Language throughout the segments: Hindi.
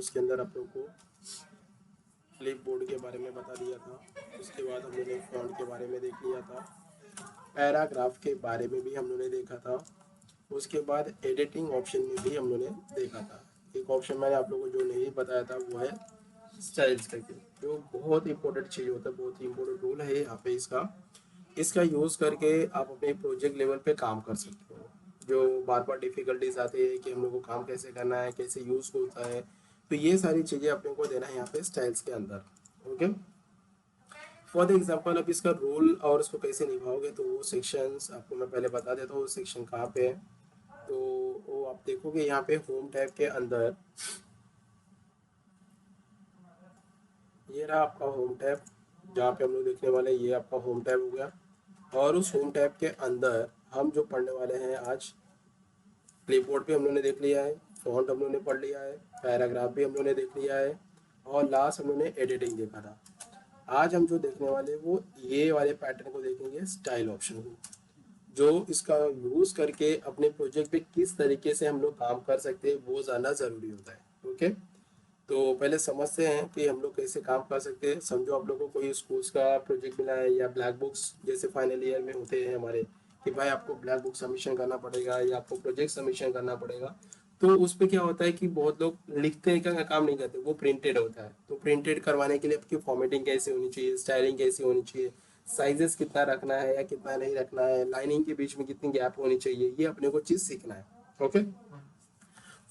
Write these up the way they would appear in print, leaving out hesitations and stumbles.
उसके अंदर आप लोग को क्लिप बोर्ड के बारे में बता दिया था। उसके बाद हम लोगों ने फॉन्ट के बारे में देख लिया था, पैराग्राफ के बारे में भी हम लोगों ने देखा था। उसके बाद एडिटिंग ऑप्शन में भी हम लोगों ने देखा था। एक ऑप्शन मैंने आप लोगों को जो नहीं बताया था वो है स्टाइल्स करके, जो बहुत इंपॉर्टेंट चीज़ होता है, बहुत ही इंपॉर्टेंट रूल है यहाँ पे इसका। इसका यूज़ करके आप अपने प्रोजेक्ट लेवल पे काम कर सकते हो। जो बार बार डिफ़िकल्टीज आती है कि हम लोग को काम कैसे करना है, कैसे यूज़ होता है, तो ये सारी चीज़ें अपने को देना है यहाँ पे स्टाइल्स के अंदर। ओके, फॉर द एग्जाम्पल अब इसका रोल और उसको कैसे निभाओगे, तो वो सेक्शंस आपको मैं पहले बता देता हूँ। सेक्शन कहाँ पे है, तो वो आप देखोगे यहाँ पे होम टैब के अंदर, ये रहा आपका होम टैब जहाँ पे हम लोग देखने वाले हैं। ये आपका होम टैब हो गया, और उस होम टैब के अंदर हम जो पढ़ने वाले हैं आज, क्लिपबोर्ड पे हम लोगों ने देख लिया है, फॉन्ट हम लोगों ने पढ़ लिया है, पैराग्राफ भी हम लोगों ने देख लिया है, और लास्ट हम लोगों ने एडिटिंग देखा था। आज हम जो देखने वाले वो ये वाले पैटर्न को देखेंगे, स्टाइल ऑप्शन को, जो इसका यूज़ करके अपने प्रोजेक्ट पे किस तरीके से हम लोग काम कर सकते हैं वो जानना ज़रूरी होता है। ओके, तो पहले समझते हैं कि हम लोग कैसे काम कर सकते हैं। समझो आप लोगों को कोई स्कूल्स का प्रोजेक्ट मिला है, या ब्लैक बुक्स जैसे फाइनल ईयर में होते हैं हमारे, कि भाई आपको ब्लैक बुक सबमिशन करना पड़ेगा या आपको प्रोजेक्ट सबमिशन करना पड़ेगा। तो उस पर क्या होता है कि बहुत लोग लिखते का काम नहीं करते, वो प्रिंटेड होता है। तो प्रिंटेड करवाने के लिए आपकी फॉर्मेटिंग कैसे होनी चाहिए, स्टाइलिंग कैसी होनी चाहिए, साइजेस कितना रखना है या कितना नहीं रखना है, लाइनिंग के बीच में कितनी गैप होनी चाहिए, ये अपने को चीज़ सीखना है। ओके,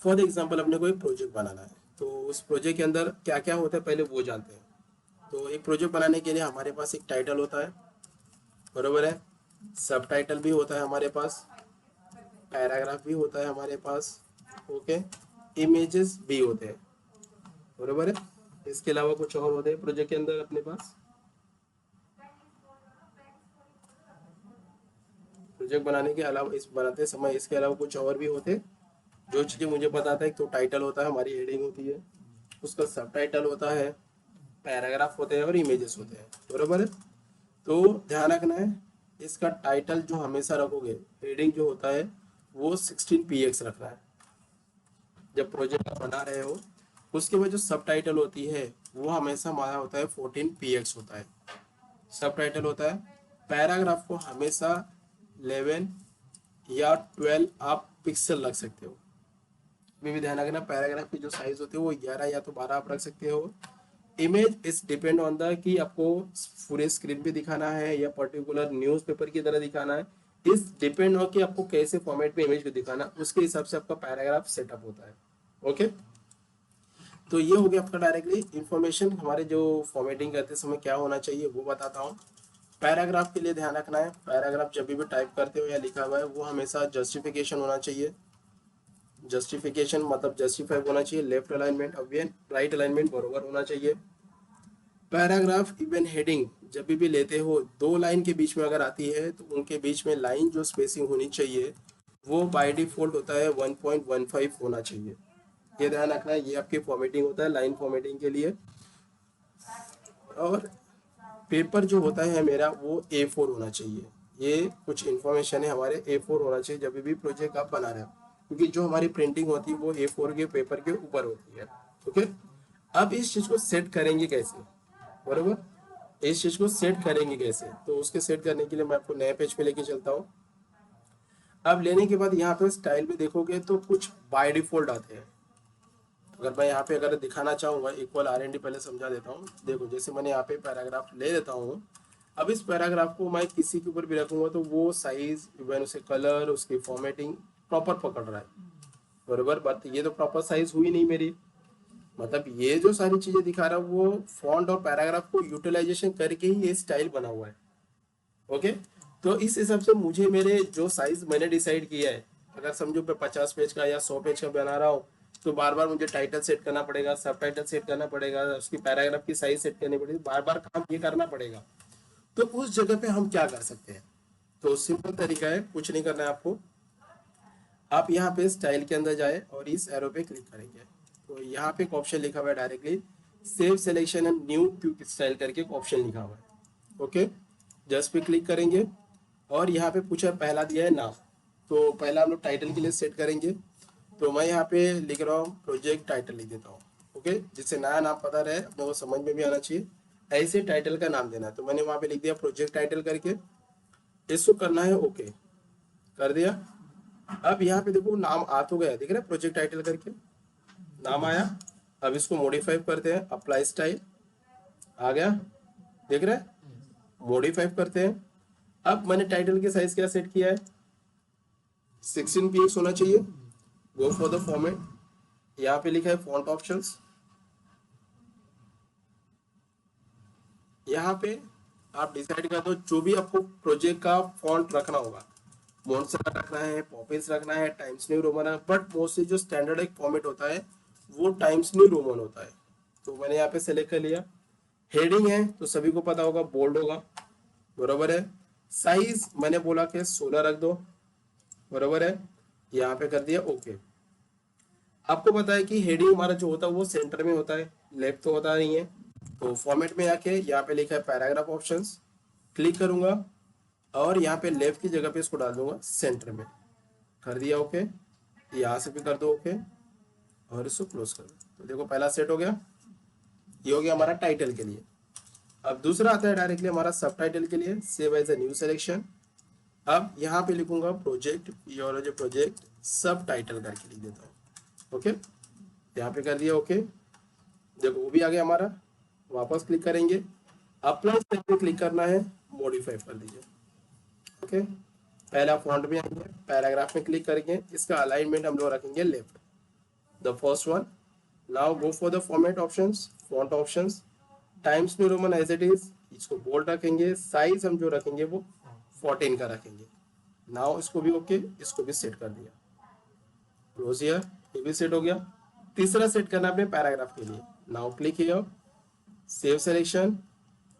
फॉर द एग्जाम्पल अपने को एक प्रोजेक्ट बनाना है, तो उस प्रोजेक्ट के अंदर क्या क्या होता है पहले वो जानते हैं। तो एक प्रोजेक्ट बनाने के लिए हमारे पास एक टाइटल होता है, बरोबर है, सब टाइटल भी होता है हमारे पास, पैराग्राफ भी होता है हमारे पास, ओके, इमेजेस भी होते हैं, बरोबर है। इसके अलावा कुछ और होते हैं प्रोजेक्ट के अंदर अपने पास, प्रोजेक्ट बनाने के अलावा, इस बनाते समय इसके अलावा कुछ और भी होते हैं। जो चीज़ें मुझे पता था, एक तो टाइटल होता है, हमारी हेडिंग होती है, उसका सब टाइटल होता है, पैराग्राफ होते हैं और इमेजेस होते हैं, बरोबर है। तो ध्यान रखना है, इसका टाइटल जो हमेशा रखोगे, हेडिंग जो होता है वो 16px रखना है जब प्रोजेक्ट आप बना रहे हो। उसके बाद जो सब टाइटल होती है वो हमेशा हमारा होता है 14px होता है, सब टाइटल होता है। पैराग्राफ को हमेशा 11 या 12 आप पिक्सल रख सकते हो। अभी भी ध्यान रखना, पैराग्राफ की जो साइज होती है वो 11 या तो 12 आप रख सकते हो। Image is depend on the कि आपको पूरे स्क्रीन पे दिखाना है या पर्टिकुलर न्यूज़पेपर की तरह दिखाना है। इस डिपेंड हो कि आपको कैसे फॉर्मेट में इमेज को दिखाना, उसके हिसाब से आपका पैराग्राफ सेटअप होता है। ओके, तो ये हो गया आपका डायरेक्टली इंफॉर्मेशन। हमारे जो फॉर्मेटिंग करते समय क्या होना चाहिए वो बताता हूँ। पैराग्राफ के लिए ध्यान रखना है, पैराग्राफ जब भी टाइप करते हो या लिखा हुआ है वो हमेशा जस्टिफिकेशन होना चाहिए। जस्टिफिकेशन मतलब जस्टिफाई होना चाहिए, left alignment again right alignment बरोबर होना चाहिए। पैराग्राफ इवन हेडिंग जब भी लेते हो, दो लाइन के बीच में अगर आती है तो उनके बीच में लाइन जो स्पेसिंग होनी चाहिए वो बाय डिफॉल्ट होता है 1.15 होना चाहिए। ये ध्यान रखना है, ये आपकी फॉर्मेटिंग होता है लाइन फॉर्मेटिंग के लिए। और पेपर जो होता है मेरा वो A4 होना चाहिए। ये कुछ इन्फॉर्मेशन है, हमारे A4 होना चाहिए जब भी प्रोजेक्ट आप बना रहे हो, क्योंकि जो हमारी प्रिंटिंग होती है वो A4 के पेपर के ऊपर होती है। ओके, अब इस चीज़ को सेट करेंगे कैसे, बरोबर, इस चीज़ को सेट करेंगे कैसे, तो उसके सेट करने के लिए मैं आपको नए पेज पे लेके चलता हूँ। अब लेने के बाद यहाँ पे स्टाइल में देखोगे तो कुछ बाय डिफॉल्ट आते हैं। अगर मैं यहाँ पे अगर दिखाना चाहूँगा इक्वल R&D, पहले समझा देता हूँ। देखो जैसे मैंने यहाँ पे पैराग्राफ ले लेता हूँ, अब इस पैराग्राफ को मैं किसी के ऊपर भी रखूँगा तो वो साइज इवन उसके कलर उसकी फॉर्मेटिंग प्रॉपर पकड़ रहा है, बरोबर। बट ये तो प्रॉपर साइज हुई नहीं मेरी, मतलब ये जो सारी चीज़ें दिखा रहा है वो फॉन्ट और पैराग्राफ को यूटिलाइजेशन करके ही ये स्टाइल बना हुआ है। ओके, तो इस हिसाब से मुझे मेरे जो साइज मैंने डिसाइड किया है, अगर समझो मैं 50 पेज का या 100 पेज का बना रहा हूँ, तो बार बार मुझे टाइटल सेट करना पड़ेगा, सब टाइटल सेट करना पड़ेगा, उसकी पैराग्राफ की साइज सेट करनी पड़ेगी, बार बार काम ये करना पड़ेगा। तो उस जगह पे हम क्या कर सकते हैं, तो सिंपल तरीका है, कुछ नहीं करना है आपको। आप यहाँ पे स्टाइल के अंदर जाए और इस एरो पे क्लिक करेंगे, तो यहाँ पे एक ऑप्शन लिखा हुआ है directly save selection and new quick style करके एक ऑप्शन लिखा हुआ है। ओके, जस्ट पे क्लिक करेंगे और यहाँ पे पूछा पहला दिया है नाम, तो पहला हम लोग टाइटल के लिए सेट करेंगे। तो मैं यहाँ पे लिख रहा हूँ प्रोजेक्ट टाइटल लिख देता हूँ। ओके, जिससे नया नाम पता रहे, अपने को समझ में भी आना चाहिए, ऐसे टाइटल का नाम देना है। तो मैंने वहां पे लिख दिया प्रोजेक्ट टाइटल करके, इसको करना है ओके, कर दिया। अब यहाँ पे देखो नाम आ तो गया, दिख रहा है प्रोजेक्ट टाइटल करके नाम आया। अब इसको मॉडिफाई करते हैं, अप्लाई स्टाइल आ गया, देख रहे हैं, मॉडिफाई करते हैं। अब मैंने टाइटल के साइज क्या सेट किया है, 16 px होना चाहिए। गो फॉर द फॉर्मेट, यहाँ पे लिखा है फॉन्ट ऑप्शंस, यहाँ पे आप डिसाइड कर दो जो भी आपको प्रोजेक्ट का फॉन्ट रखना होगा, मोन्सेरा रखना है, पॉपिंस रखना है, टाइम्स न्यू रोमन है, बट मोस्टली जो स्टैंडर्ड एक फॉर्मेट होता है वो टाइम्स न्यू रोमन होता है। तो मैंने यहाँ पे सेलेक्ट कर लिया। हेडिंग है तो सभी को पता होगा बोल्ड होगा, बरोबर है। साइज मैंने बोला कि 16 रख दो, बरोबर है, यहाँ पे कर दिया ओके। आपको पता है कि हेडिंग हमारा जो होता है वो सेंटर में होता है, लेफ्ट तो होता नहीं है। तो फॉर्मेट में आके यहाँ पे लिखा है पैराग्राफ ऑप्शंस, क्लिक करूंगा और यहाँ पे लेफ्ट की जगह पे इसको डाल दूंगा सेंटर में, कर दिया ओके। यहाँ से भी कर दो ओके और इसको क्लोज कर दो। तो देखो पहला सेट हो गया, ये हो गया हमारा टाइटल के लिए। अब दूसरा आता है डायरेक्टली हमारा सब टाइटल के लिए, save as a new selection. अब यहाँ पे लिखूंगा प्रोजेक्ट, पियोलॉजी प्रोजेक्ट सब टाइटल करके लिख देता हूँ ओके, यहाँ पे कर दिया ओके। देखो वो भी आ गया हमारा, वापस क्लिक करेंगे, अप्लाई स्टेप पे क्लिक करना है, मॉडिफाई कर दीजिए ओके। पहला फॉन्ट में आएंगे, पैराग्राफ में क्लिक करेंगे, इसका अलाइनमेंट हम लोग रखेंगे left, the first one. Now go for the format options, font options, Times New Roman as it is, इसको बोल्ड रखेंगे, साइज हम जो रखेंगे वो 14 का रखेंगे। नाउ इसको भी ओके, इसको भी सेट कर दिया, क्लोज हियर, ये भी सेट हो गया। तीसरा सेट करना है अपने पैराग्राफ के लिए। Now click here, save selection,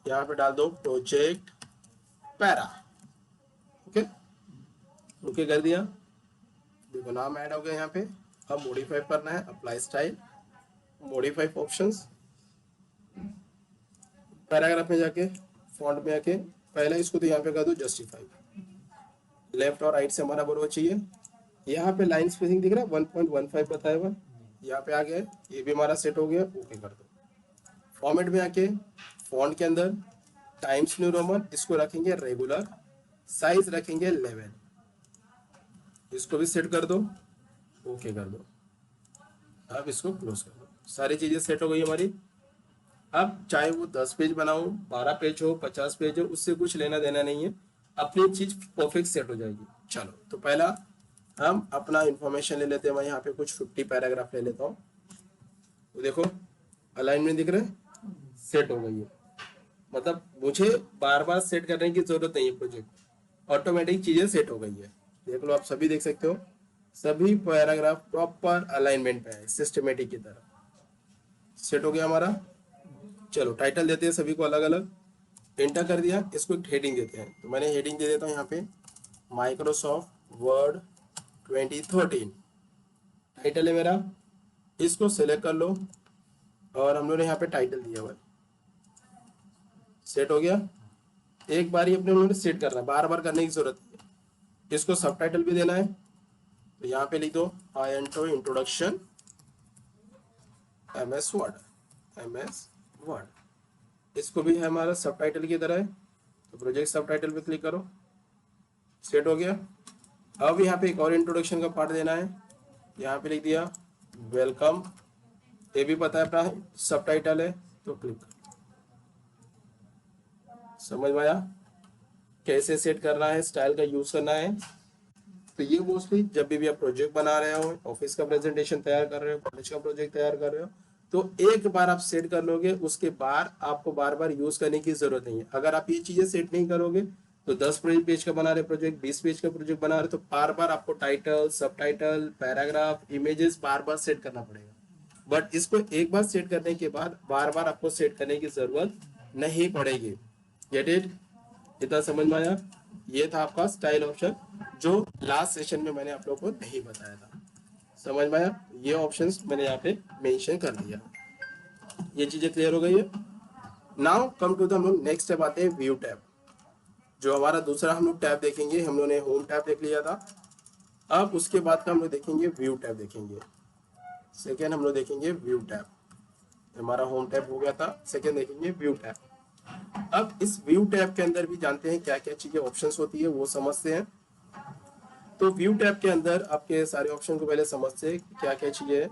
यहाँ पे डाल दो प्रोजेक्ट पैरा ओके, ओके कर दिया। देखो नाम ऐड हो गया यहाँ पे। अब मॉडिफाई करना है, apply style, modify options, paragraph में जाके फॉन्ट में आके पहले इसको तो यहाँ पे कर दो जस्टिफाई, लेफ्ट और राइट से हमारा बराबर चाहिए। यहाँ पे लाइन स्पेसिंग दिख रहा है 1.15 बताया हुआ, यहाँ पे आ गया, ये भी हमारा सेट हो गया, ओके कर दो। फॉर्मेट में आके फॉन्ट के अंदर टाइम्स न्यू रोमन, इसको रखेंगे रेगुलर, साइज रखेंगे 11, इसको भी सेट कर दो, ओके कर दो। अब इसको क्लोज कर दो, सारी चीजें सेट हो गई हमारी। अब चाहे वो 10 पेज बनाओ, 12 पेज हो, 50 पेज हो, उससे कुछ लेना देना नहीं है, अपनी चीज परफेक्ट सेट हो जाएगी। चलो तो पहला हम अपना इंफॉर्मेशन ले लेते हैं, मैं यहाँ पे कुछ 50 पैराग्राफ ले लेता हूँ। तो देखो अलाइनमेंट दिख रहा है, सेट हो गई है, मतलब मुझे बार बार सेट करने की जरूरत नहीं है, प्रोजेक्ट ऑटोमेटिक चीजें सेट हो गई है। देख लो आप सभी देख सकते हो, सभी पैराग्राफ प्रॉपर अलाइनमेंट पे है, सिस्टमेटिक की तरह सेट हो गया हमारा। चलो टाइटल देते हैं सभी को अलग अलग, एंटर कर दिया, इसको एक हेडिंग देते हैं। तो मैंने हेडिंग दे देता हूँ यहाँ पे माइक्रोसॉफ्ट वर्ड 2013 टाइटल है मेरा, इसको सेलेक्ट कर लो और हम लोगों ने यहाँ पे टाइटल दिया हुआ है, सेट हो गया। एक बार ही अपने उन्होंने सेट करना है, बार बार करने की जरूरत नहीं है। इसको सब टाइटल भी देना है, तो यहाँ पे लिख दो आई एंटो इंट्रोडक्शन MS वर्ड, इसको भी है हमारा सब टाइटल की तरह है। तो प्रोजेक्ट सब टाइटल पे क्लिक करो, सेट हो गया। अब यहाँ पे एक और इंट्रोडक्शन का पार्ट देना है, यहाँ पे लिख दिया वेलकम, ये भी पता है अपना सब टाइटल है, तो क्लिक करो। समझ में आया कैसे सेट करना है, स्टाइल का यूज करना है। तो ये मोस्टली जब भी आप प्रोजेक्ट बना रहे हो, ऑफिस का प्रेजेंटेशन तैयार कर रहे हो, कॉलेज का प्रोजेक्ट तैयार कर रहे हो, तो एक बार आप सेट कर लोगे, उसके बाद आपको बार बार यूज करने की जरूरत नहीं है। अगर आप ये चीजें सेट नहीं करोगे तो 10 पेज का बना रहे प्रोजेक्ट, 20 पेज का प्रोजेक्ट बना रहे, तो बार बार आपको टाइटल, सब टाइटल, पैराग्राफ, इमेजेस बार बार सेट करना पड़ेगा। बट इसको एक बार सेट करने के बाद बार बार आपको सेट करने की जरूरत नहीं पड़ेगी। Get it? इतना समझ में आया? ये था आपका स्टाइल ऑप्शन, जो लास्ट सेशन में मैंने आप लोगों को नहीं बताया था। समझ में आया? ये ऑप्शंस मैंने यहाँ पे मेंशन कर दिया। ये चीजें क्लियर हो गई है। नाउ कम टू द हम लोग नेक्स्ट टैब आते हैं, व्यू टैब। जो हमारा दूसरा हम लोग टैब देखेंगे, हम लोगों ने होम टैब देख लिया था, अब उसके बाद का हम लोग देखेंगे व्यू टैब देखेंगे। सेकेंड हम लोग देखेंगे व्यू टैब। हमारा होम टैब हो गया था। सेकंड देखेंगे व्यू टैब। अब इस व्यू टैब के अंदर भी जानते हैं क्या क्या चीजें ऑप्शंस होती है, वो समझते हैं। तो व्यू टैब के अंदर आपके सारे ऑप्शन को पहले समझते हैं क्या क्या चीजें हैं।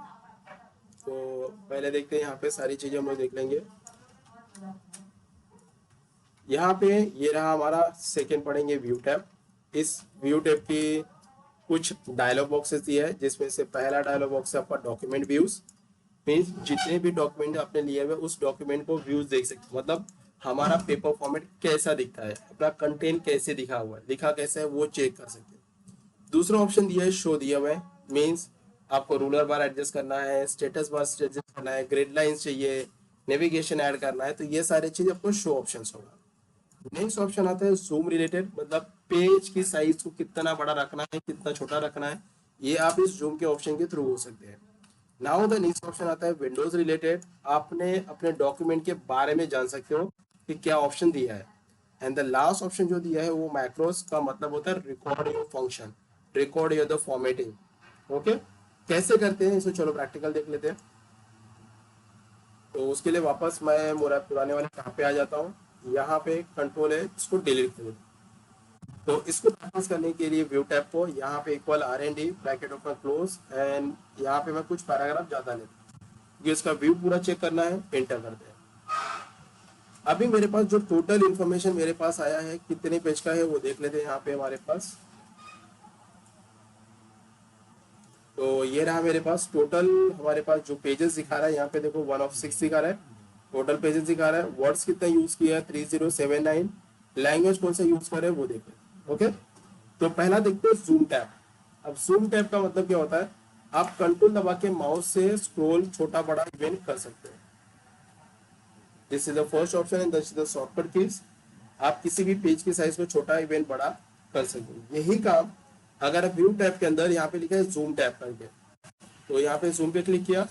तो पहले देखते हैं यहाँ पे सारी चीजें हम लोग देख लेंगे। यहाँ पे ये रहा हमारा सेकंड, पढ़ेंगे व्यू टैब। इस व्यू टैब की कुछ डायलॉग बॉक्सेस दिया है, जिसमें से पहला डायलॉग बॉक्स है आपका डॉक्यूमेंट व्यूज। मीन्स जितने भी डॉक्यूमेंट आपने लिए हुए उस डॉक्यूमेंट को व्यूज देख सकते हो, मतलब हमारा पेपर फॉर्मेट कैसा दिखता है, अपना कंटेंट कैसे दिखा हुआ है, लिखा कैसा है, वो चेक कर सकते हैं। दूसरा ऑप्शन दिया है शो दिया हुआ है। मीन्स आपको रूलर बार एडजस्ट करना है, स्टेटस बार एडजस्ट करना है, ग्रिड लाइंस चाहिए, नेविगेशन ऐड करना है, तो ये सारी चीज आपको शो ऑप्शन होगा। नेक्स्ट ऑप्शन आता है जूम रिलेटेड, मतलब पेज की साइज को कितना बड़ा रखना है, कितना छोटा रखना है, ये आप इस जूम के ऑप्शन के थ्रू हो सकते हैं। नाउ द नेक्स्ट ऑप्शन आता है विंडोज रिलेटेड, आपने अपने डॉक्यूमेंट के बारे में जान सकते हो कि क्या ऑप्शन दिया है। एंड द लास्ट ऑप्शन जो दिया है वो मैक्रोस का मतलब होता है record your function, record your the formatting. Okay, कैसे करते हैं इसको चलो प्रैक्टिकल देख लेते हैं। तो उसके लिए वापस मैं मेरा पुराने वाले कहाँ पे आ जाता हूँ। यहाँ पे कंट्रोल है, इसको डिलीट कर देता हूँ। तो इसको प्रैक्टिस करने के लिए व्यू टैब को यहाँ पे equal R&D bracket open close, and यहाँ पे मैं कुछ पैराग्राफ ज्यादा लेता हूँ क्योंकि इसका व्यू पूरा चेक करना है। एंटर करते हैं। अभी मेरे पास जो टोटल इन्फॉर्मेशन मेरे पास आया है कितने पेज का है वो देख लेते हैं। यहाँ पे हमारे पास, तो ये रहा मेरे पास टोटल, हमारे पास जो पेजेस दिखा रहा है यहाँ पे देखो 1 of 6 दिखा रहा है। टोटल पेजेस दिखा रहा है, वर्ड्स कितना यूज किया है 3079, लैंग्वेज कौन सा यूज कर रहे हैं वो देखें। ओके, तो पहला देखते हैं जूम टैब। अब जूम टैब का मतलब क्या होता है, आप कंट्रोल दबा के माउस से स्क्रॉल छोटा बड़ा इवेंट कर सकते हैं। This is the first option and this is the shortcut keys. आप किसी भी पेज की साइज को छोटा इवेंट बड़ा कर सकते हैं। यही काम अगर आप व्यू टैब के अंदर यहाँ पे लिखा है जूम टैब करके, तो यहाँ पे जूम पे क्लिक किया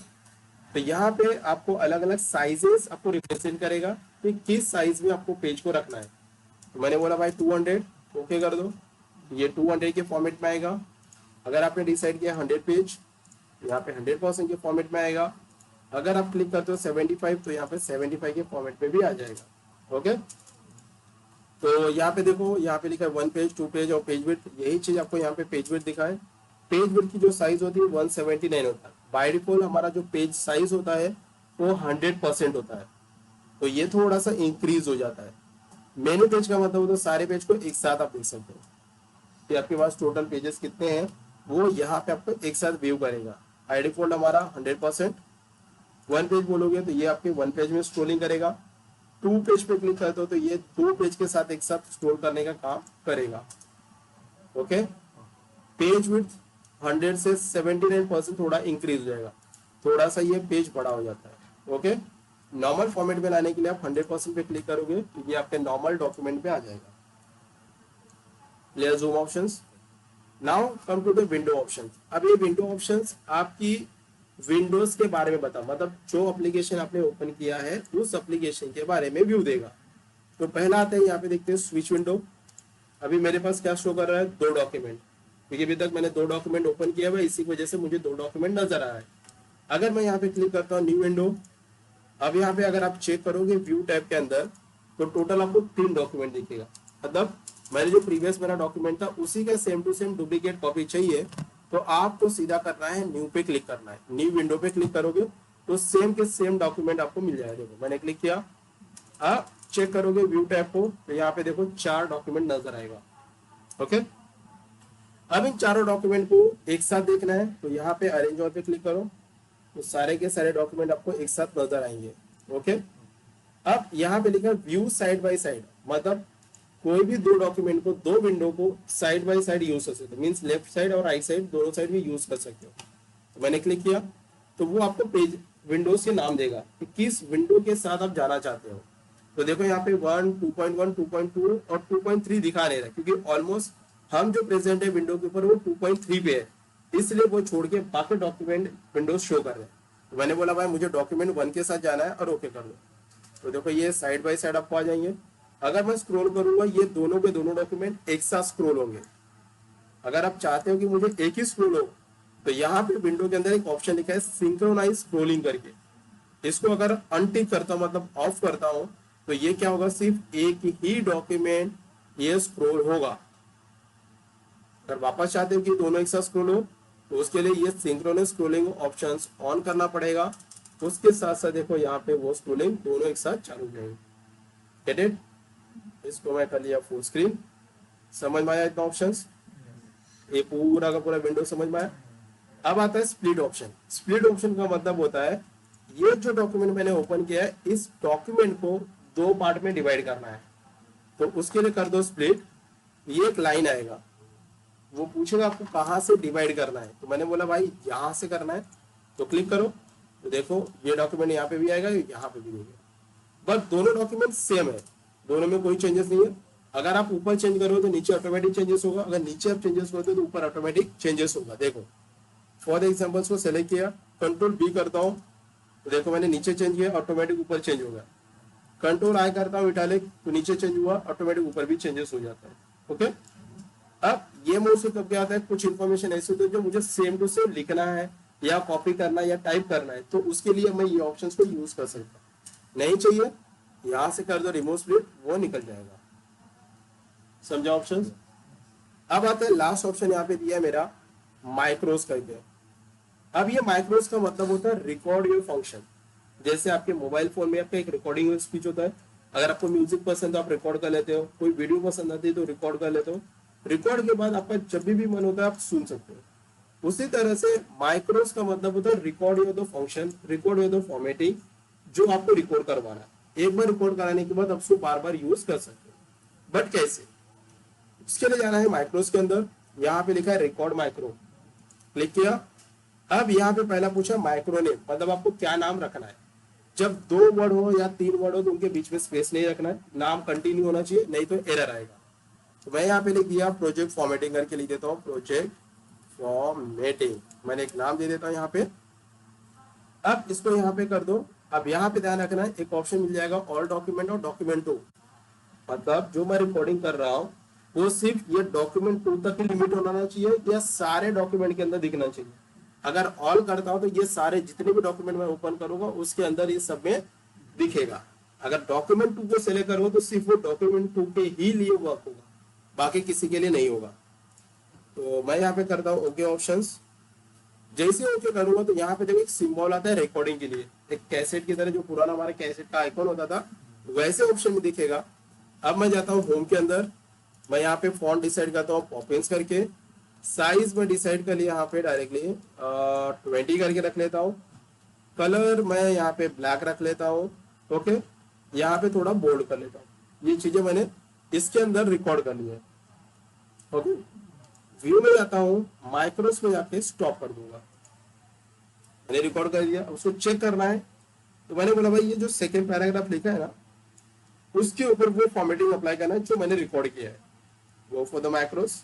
तो यहाँ पे आपको अलग अलग साइजेस आपको रिप्रेजेंट करेगा कि किस साइज में आपको पेज को रखना है। तो मैंने बोला भाई 200, ओके कर दो, ये 200 के फॉर्मेट में आएगा। अगर आपने डिसाइड किया 100 पेज, यहाँ पे 100% के फॉर्मेट में आएगा। अगर आप क्लिक करते हो 75 तो यहाँ पे 75 के फॉर्मेट में भी आ जाएगा। ओके, तो यहाँ पे देखो, यहाँ पे लिखा है 1 पेज 2 पेज और पेज विड्थ, यही चीज आपको यहाँ पे पेज विड्थ दिखा है। पेज विड्थ की जो साइज होती है 179 होता है। बाय डिफॉल्ट हमारा जो पेज साइज होता है वो 100% होता है, तो ये थोड़ा सा इंक्रीज हो जाता है। मेनू पेज का मतलब होता है सारे पेज को एक साथ आप देख सकते हो कि आपके पास टोटल पेजेस कितने हैं, वो यहाँ पे आपको एक साथ व्यू करेगा। बाय डिफॉल्ट हमारा 100%। 1 पेज बोलोगे तो ये आपके 1 पेज में स्क्रोलिंग करेगा। 2 पेज पे क्लिक करते हो तो ये 2 पेज के साथ एक साथ स्क्रॉल करने का काम करेगा। ओके, पेज विड्थ 100 से 79% थोड़ा इंक्रीज हो जाएगा, थोड़ा सा ये पेज बड़ा हो जाता है। ओके, नॉर्मल फॉर्मेट में लाने के लिए आप 100% पे क्लिक करोगे तो ये आपके नॉर्मल डॉक्यूमेंट पे आ जाएगा। Clear zoom options. Now come to the window option. अब ये विंडो ऑप्शंस आपकी विंडोज के बारे में बता, मतलब जो एप्लीकेशन आपने ओपन किया है उस एप्लीकेशन के बारे में व्यू देगा। तो पहला आता है, यहाँ पे देखते हैं स्विच विंडो। अभी मेरे पास क्या शो कर रहा है, 2 डॉक्यूमेंट, क्योंकि अभी तक मैंने 2 डॉक्यूमेंट ओपन किया हुआ है, इसी की वजह से मुझे 2 डॉक्यूमेंट नजर आ रहा है। अगर मैं यहाँ पे क्लिक करता हूँ न्यू विंडो, अब यहाँ पे अगर आप चेक करोगे व्यू टैब के अंदर तो टोटल आपको 3 डॉक्यूमेंट दिखेगा। मतलब मैंने जो प्रीवियस मेरा डॉक्यूमेंट था उसी का same to same duplicate copy चाहिए तो आपको सीधा करना है न्यू पे क्लिक करना है। न्यू विंडो पे क्लिक करोगे तो सेम के सेम डॉक्यूमेंट आपको मिल जाएगा। देखो मैंने क्लिक किया, आप चेक करोगे व्यू टैब को तो यहाँ पे देखो 4 डॉक्यूमेंट नजर आएगा। ओके, अब इन चारों डॉक्यूमेंट को एक साथ देखना है तो यहाँ पे अरेंज ऑल पे क्लिक करो तो सारे के सारे डॉक्यूमेंट आपको एक साथ नजर आएंगे। ओके, अब यहाँ पे लिखा है व्यू साइड बाय साइड, मतलब कोई भी 2 डॉक्यूमेंट को 2 विंडो को साइड बाय साइड यूज कर सकते हो, मींस लेफ्ट साइड और राइट साइड दोनों साइड भी यूज कर सकते हो। तो मैंने क्लिक किया तो वो आपको पेज विंडोज के नाम देगा कि किस विंडो के साथ आप जाना चाहते हो। तो देखो यहाँ पे 1 2.1 2.2 और 2.3 दिखा नहीं रहा क्योंकि ऑलमोस्ट हम जो प्रेजेंट है विंडो के ऊपर वो 2.3 पे है, इसलिए वो छोड़ के बाकी डॉक्यूमेंट विंडोज शो कर रहे हैं। तो मैंने बोला भाई मुझे डॉक्यूमेंट 1 के साथ जाना है और ओके कर दो। तो देखो ये साइड बाय साइड आपको आ जाएंगे। अगर मैं स्क्रॉल करूंगा ये दोनों के दोनों डॉक्यूमेंट एक साथ स्क्रॉल होंगे। अगर आप चाहते हो कि मुझे एक ही स्क्रॉल हो तो यहाँ पे विंडो के अंदर एक ऑप्शन लिखा है सिंक्रोनाइज स्क्रॉलिंग करके, इसको अगर अनटिक करता हूं मतलब ऑफ करता हूं तो ये क्या होगा, सिर्फ एक ही डॉक्यूमेंट ये स्क्रॉल होगा। अगर वापस चाहते हो कि दोनों एक साथ स्क्रॉल हो तो उसके लिए ये सिंक्रोनस स्क्रॉलिंग ऑप्शंस ऑन करना पड़ेगा। उसके साथ साथ देखो यहाँ पे वो स्क्रॉलिंग दोनों एक साथ चालू हो जाएंगे। Get it? इसको मैं कर लिया फुल स्क्रीन। समझ में आया इतना ऑप्शंस? ये पूरा का पूरा विंडो समझ में आया? अब आता है स्प्लिट ऑप्शन। स्प्लिट ऑप्शन का मतलब होता है ये जो डॉक्यूमेंट मैंने ओपन किया है इस डॉक्यूमेंट को दो पार्ट में डिवाइड करना है। तो उसके लिए कर दो स्प्लिट। ये एक लाइन आएगा, वो पूछेगा आपको कहाँ से डिवाइड करना है, तो मैंने बोला भाई यहाँ से करना है। तो क्लिक करो तो देखो ये डॉक्यूमेंट यहाँ पे भी आएगा, यहाँ पे भी आएगा, बट दोनों डॉक्यूमेंट सेम है, दोनों में कोई चेंजेस नहीं है। अगर आप ऊपर चेंज करो तो नीचे ऑटोमेटिक चेंजेस होगा, अगर नीचे आप चेंजेस करते हो तो ऊपर ऑटोमेटिक चेंजेस होगा। देखो फॉर एग्जाम्पल्स को सेलेक्ट किया, कंट्रोल बी करता हूँ तो देखो मैंने नीचे चेंज किया, ऑटोमेटिक ऊपर चेंज होगा। कंट्रोल आई करता हूँ इटालिक तो नीचे चेंज हुआ, ऑटोमेटिक ऊपर भी चेंजेस हो जाता है। ओके, अब ये मोड से कब क्या आता है, कुछ इन्फॉर्मेशन ऐसी होती है जो मुझे सेम टू सेम लिखना है या कॉपी करना है या टाइप करना है, तो उसके लिए मैं ये ऑप्शंस को यूज कर सकता हूँ। नहीं चाहिए यहां से कर दो रिमूव स्प्लिट, वो निकल जाएगा। समझा ऑप्शंस? अब आता है लास्ट ऑप्शन यहाँ पे दिया है मेरा माइक्रोस करके। अब ये माइक्रोस का मतलब होता है रिकॉर्ड योर फंक्शन। जैसे आपके मोबाइल फोन में आपका एक रिकॉर्डिंग स्पीच होता है, अगर आपको म्यूजिक पसंद है आप रिकॉर्ड कर लेते हो, कोई वीडियो पसंद आती है तो रिकॉर्ड कर लेते हो, रिकॉर्ड के बाद आपका जब भी मन होता है आप सुन सकते हो। उसी तरह से माइक्रोस का मतलब होता है record your the function, record your the formatting, जो आपको रिकॉर्ड करवाना है। एक बार रिकॉर्ड कराने के बाद आप उसको बार बार यूज कर सकते हो। बट कैसे? उसके लिए जाना है माइक्रोस के अंदर, यहाँ पे लिखा है रिकॉर्ड माइक्रो, क्लिक किया। अब यहाँ पे पहला पूछा माइक्रो नेम, मतलब आपको क्या नाम रखना है। जब दो वर्ड हो या तीन वर्ड हो तो उनके बीच में स्पेस नहीं रखना है, नाम कंटिन्यू होना चाहिए, नहीं तो एरर आएगा। तो मैं यहाँ पे लिख दिया प्रोजेक्ट फॉर्मेटिंग करके लिख देता हूँ प्रोजेक्ट फॉर्मेटिंग, मैंने एक नाम दे देता हूँ यहाँ पे। अब इसको यहाँ पे कर दो। अब यहाँ पे ध्यान रखना है एक ऑप्शन मिल जाएगा ऑल डॉक्यूमेंट और डॉक्यूमेंट 2, मतलब जो मैं रिकॉर्डिंग कर रहा हूँ वो सिर्फ ये डॉक्यूमेंट 2 तक ही लिमिट होना चाहिए या सारे डॉक्यूमेंट के अंदर दिखना चाहिए। अगर ऑल करता हूं तो ये सारे जितने भी डॉक्यूमेंट मैं ओपन करूंगा उसके अंदर ये सब में दिखेगा। अगर डॉक्यूमेंट 2 को सेलेक्ट करूँ तो सिर्फ वो डॉक्यूमेंट 2 के ही लिए वर्क होगा, बाकी किसी के लिए नहीं होगा। तो मैं यहाँ पे करता हूँ ओके ऑप्शंस। जैसे ओके करूंगा तो यहाँ पे देखो एक सिंबल आता है रिकॉर्डिंग के लिए, एक कैसेट की तरह, जो पुराना हमारे कैसेट का आइकॉन होता था वैसे ऑप्शन में दिखेगा। अब मैं जाता हूँ होम के अंदर, मैं यहाँ पे फॉन्ट डिसाइड करता हूँ पॉपिंस करके, साइज में डिसाइड कर लिया यहाँ पे डायरेक्टली 20 करके रख लेता हूँ। कलर मैं यहाँ पे ब्लैक रख लेता हूँ। ओके, यहाँ पे थोड़ा बोल्ड कर लेता हूँ। ये चीजें मैंने इसके अंदर रिकॉर्ड कर ली है। ओके, व्यू में जाता हूँ, माइक्रोस में जाके स्टॉप कर दूंगा। मैंने रिकॉर्ड कर दिया, उसको चेक करना है तो मैंने बोला भाई ये जो सेकेंड पैराग्राफ लिखा है ना उसके ऊपर वो फॉर्मेटिंग अप्लाई करना है जो मैंने रिकॉर्ड किया है। Go for the macros,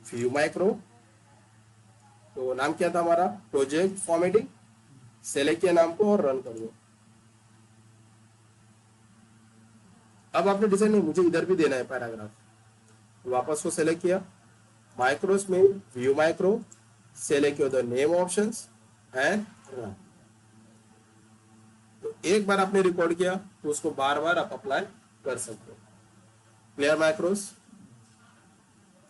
view macro, तो नाम क्या था हमारा प्रोजेक्ट फॉर्मेटिंग, सेलेक्ट किया नाम को और रन कर दो। अब आपने डिसाइड नहीं मुझे इधर भी देना है पैराग्राफ, तो वापस को सेलेक्ट किया, माइक्रोस में व्यू माइक्रो, सेलेक्ट किया the name options and run. तो एक बार आपने रिकॉर्ड किया तो उसको बार बार आप अप्लाई कर सकते हो। क्लियर माइक्रोस?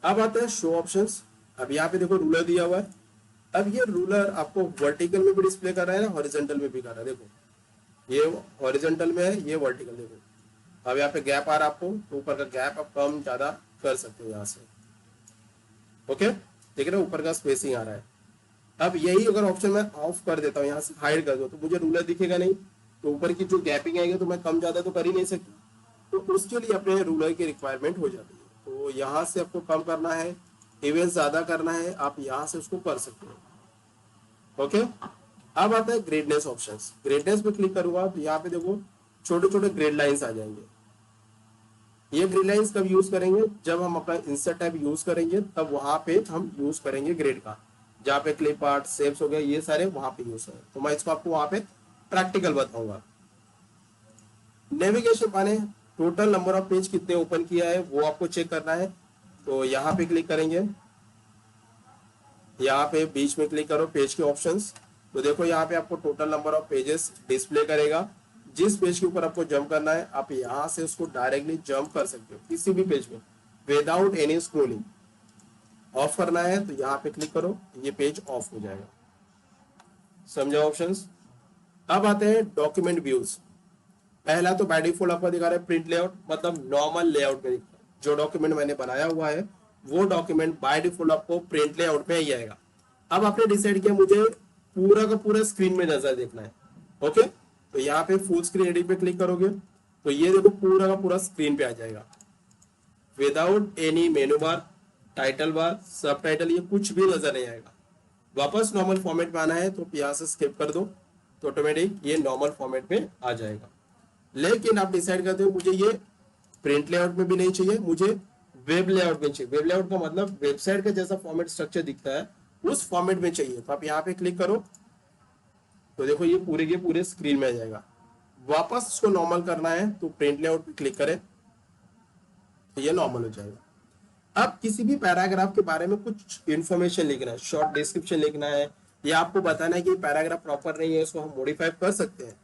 अब आता है शो ऑप्शंस। अब यहाँ पे देखो रूलर दिया हुआ है। अब ये रूलर आपको वर्टिकल में भी डिस्प्ले कर रहा है ना, हॉरिजॉन्टल में भी कर रहा है। देखो ये हॉरिजॉन्टल में है, ये वर्टिकल। देखो अब यहाँ पे गैप आ रहा है आपको, तो ऊपर का गैप आप कम ज्यादा कर सकते हो यहाँ से। ओके, देख रहे हो ऊपर का स्पेसिंग आ रहा है। अब यही अगर ऑप्शन मैं ऑफ कर देता हूँ, यहाँ से हाइड कर दो, तो मुझे रूलर दिखेगा नहीं, तो ऊपर की जो गैपिंग आएगी तो मैं कम ज्यादा तो कर ही नहीं सकती, तो उसके लिए अपने रूलर की रिक्वायरमेंट हो जाती है। तो यहाँ से आपको कम करना है, इवन ज्यादा करना है, आप यहाँ से उसको कर सकते हो। ओके, अब आता है ग्रेडनेस ऑप्शंस। ग्रेडनेस पे क्लिक करूंगा तो यहाँ पे देखो छोटे छोटे ग्रेड लाइंस आ जाएंगे। ये ग्रेड लाइंस कब यूज करेंगे, जब हम अपना इंसर्ट टैब यूज करेंगे तब वहां पे हम यूज करेंगे ग्रेड का, जहाँ पे क्लिप आर्ट शेप्स हो गए ये सारे वहां पे यूज करें। तो मैं इसको आपको वहां पे प्रैक्टिकल बताऊंगा। नेविगेशन माने टोटल नंबर ऑफ पेज कितने ओपन किया है वो आपको चेक करना है। तो यहाँ पे क्लिक करेंगे, यहाँ पे बीच में क्लिक करो पेज के ऑप्शंस, तो देखो यहाँ पे आपको total number of pages display करेगा। जिस पेज के ऊपर आपको जंप करना है आप यहाँ से उसको डायरेक्टली जंप कर सकते हो किसी भी पेज में विदाउट एनी स्क्रोलिंग। ऑफ करना है तो यहाँ पे क्लिक करो, ये पेज ऑफ हो जाएगा। समझा ऑप्शंस। अब आते हैं डॉक्यूमेंट व्यूज। पहला तो बाय डिफॉल्ट आपको दिखा रहा है प्रिंट लेआउट, मतलब नॉर्मल लेआउट में दिखा है। जो डॉक्यूमेंट मैंने बनाया हुआ है वो डॉक्यूमेंट बाय डिफॉल्ट आपको प्रिंट लेआउट में ही आएगा। अब आपने डिसाइड किया मुझे पूरा का पूरा स्क्रीन में नजर देखना है, ओके, तो यहाँ पे फुल स्क्रीन एडिट पे क्लिक करोगे तो ये देखो पूरा का पूरा स्क्रीन पे आ जाएगा विदाउट एनी मेनू बार, टाइटल बार, सब टाइटल, ये कुछ भी नजर नहीं आएगा। वापस नॉर्मल फॉर्मेट में आना है तो यहाँ से स्किप कर दो तो ऑटोमेटिक ये नॉर्मल फॉर्मेट में आ जाएगा। लेकिन आप डिसाइड करते हो मुझे ये प्रिंट लेआउट में भी नहीं चाहिए, मुझे वेब लेआउट में चाहिए। वेब लेआउट का मतलब वेबसाइट का जैसा फॉर्मेट स्ट्रक्चर दिखता है उस फॉर्मेट में चाहिए, तो आप यहाँ पे क्लिक करो तो देखो ये पूरे के पूरे स्क्रीन में आ जाएगा। वापस इसको नॉर्मल करना है तो प्रिंट लेआउट पे क्लिक करें तो ये नॉर्मल हो जाएगा। अब किसी भी पैराग्राफ के बारे में कुछ इंफॉर्मेशन लिखना है, शॉर्ट डिस्क्रिप्शन लिखना है या आपको बताना है कि पैराग्राफ प्रॉपर नहीं है, इसको हम मॉडिफाई कर सकते हैं,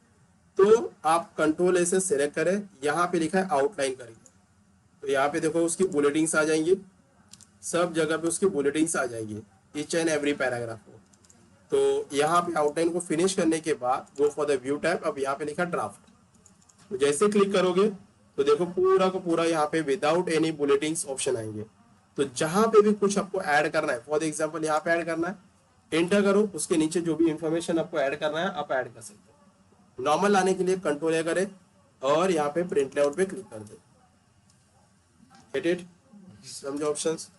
तो आप कंट्रोल ए से सिलेक्ट करें, यहाँ पे लिखा है आउटलाइन करेंगे तो यहाँ पे देखो उसकी बुलेटिंग्स आ जाएंगी, सब जगह पे उसकी बुलेटिंग्स आ जाएंगी ईच एंड एवरी पैराग्राफ को। तो यहाँ पे आउटलाइन को फिनिश करने के बाद गो फॉर द व्यू टैब, अब यहाँ पे लिखा ड्राफ्ट, तो जैसे क्लिक करोगे तो देखो पूरा का पूरा यहाँ पे विदाउट एनी बुलेटिंग्स ऑप्शन आएंगे। तो जहां पे भी कुछ आपको ऐड करना है, फॉर एग्जांपल यहाँ पे ऐड करना है, एंटर करो, उसके नीचे जो भी इंफॉर्मेशन आपको ऐड करना है आप ऐड कर सकते हो। नॉर्मल लाने के लिए कंट्रोल ए करें और यहाँ पे प्रिंट लेआउट पे क्लिक कर दे। Get it? समझो ऑप्शंस।